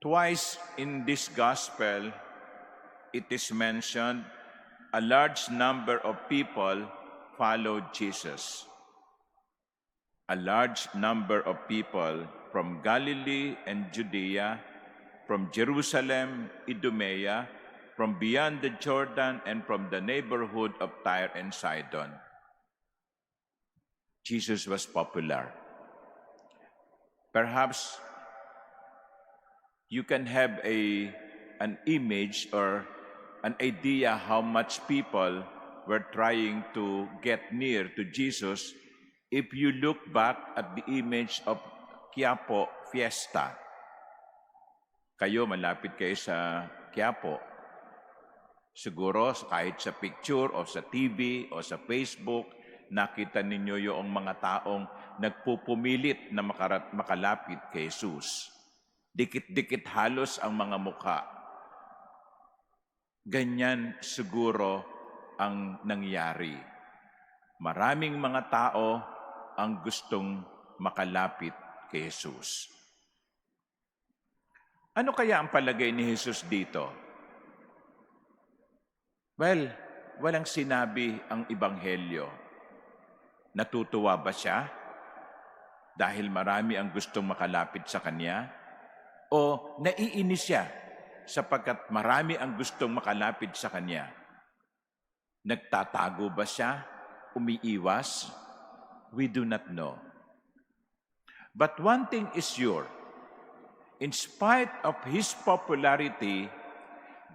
Twice in this gospel, it is mentioned a large number of people followed Jesus. A large number of people from Galilee and Judea, from Jerusalem, Idumea, from beyond the Jordan, and from the neighborhood of Tyre and Sidon. Jesus was popular. Perhaps you can have an image or an idea how much people were trying to get near to Jesus if you look back at the image of Quiapo Fiesta. Kayo, malapit kayo sa Quiapo. Siguro kahit sa picture o sa TV o sa Facebook, nakita ninyo yung mga taong nagpupumilit na makalapit kay Jesus. Dikit-dikit halos ang mga mukha. Ganyan siguro ang nangyari. Maraming mga tao ang gustong makalapit kay Jesus. Ano kaya ang palagay ni Jesus dito? Well, walang sinabi ang Ebanghelyo. Natutuwa ba siya dahil marami ang gustong makalapit sa Kanya? O naiinis siya sapagkat marami ang gustong makalapit sa Kanya? Nagtatago ba siya? Umiiwas? We do not know. But one thing is sure. In spite of His popularity,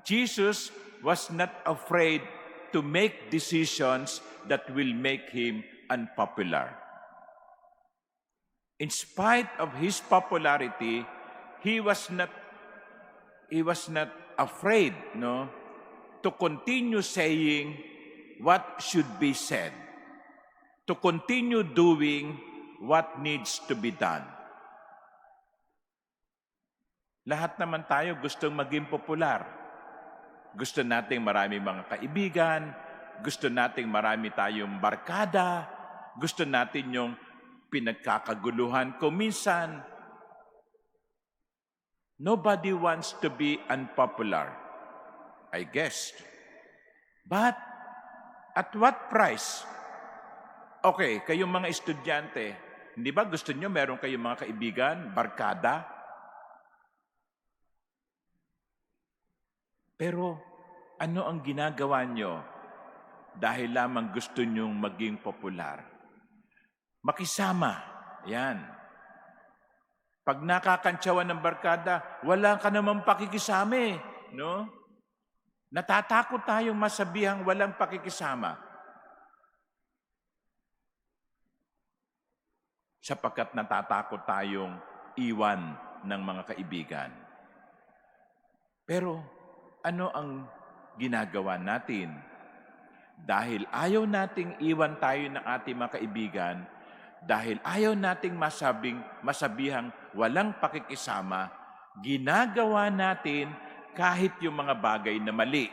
Jesus was not afraid to make decisions that will make Him unpopular. In spite of His popularity, He was not afraid, to continue saying what should be said, to continue doing what needs to be done. Lahat naman tayo gustong maging popular. Gusto nating marami mga kaibigan, gusto nating marami tayong barkada, gusto natin yung pinagkakaguluhan ko minsan. Nobody wants to be unpopular, I guess. But at what price? Okay, kayong mga estudyante, hindi ba gusto nyo meron kayong mga kaibigan, barkada? Pero ano ang ginagawa nyo dahil lamang gusto nyong maging popular? Makisama. Yan. Pag nakakantsawan ng barkada, wala ka namang pakikisama, no? Natatakot tayong masabihang walang pakikisama. Sapagkat natatakot tayong iwan ng mga kaibigan. Pero ano ang ginagawa natin? Dahil ayaw nating iwan tayo ng ating mga kaibigan, dahil ayaw nating masabihang walang pakikisama, ginagawa natin kahit yung mga bagay na mali.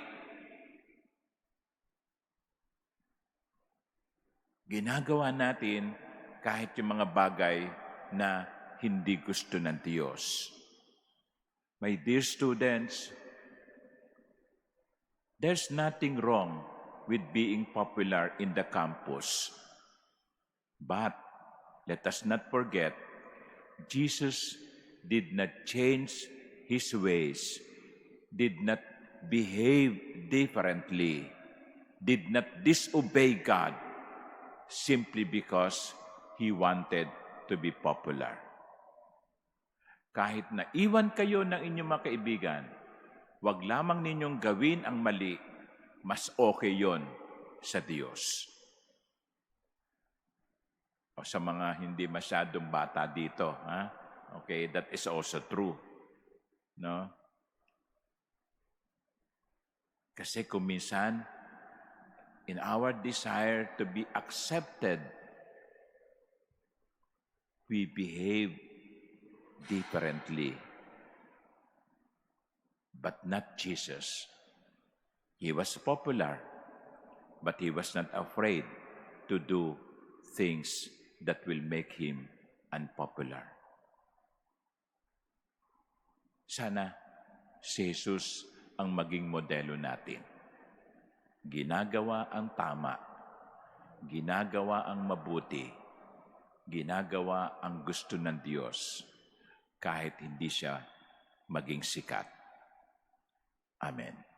Ginagawa natin kahit yung mga bagay na hindi gusto ng Diyos. My dear students, there's nothing wrong with being popular in the campus. But let us not forget, Jesus did not change His ways, did not behave differently, did not disobey God simply because He wanted to be popular. Kahit na iwan kayo ng inyong mga kaibigan, wag lamang ninyong gawin ang mali, mas okay yon sa Diyos. O sa mga hindi masyadong bata dito, ha? Okay, that is also true. No? Kasi kung minsan, in our desire to be accepted, we behave differently. But not Jesus. He was popular, but He was not afraid to do things that will make Him unpopular. Sana si Jesus ang maging modelo natin. Ginagawa ang tama, ginagawa ang mabuti, ginagawa ang gusto ng Diyos kahit hindi siya maging sikat. Amen.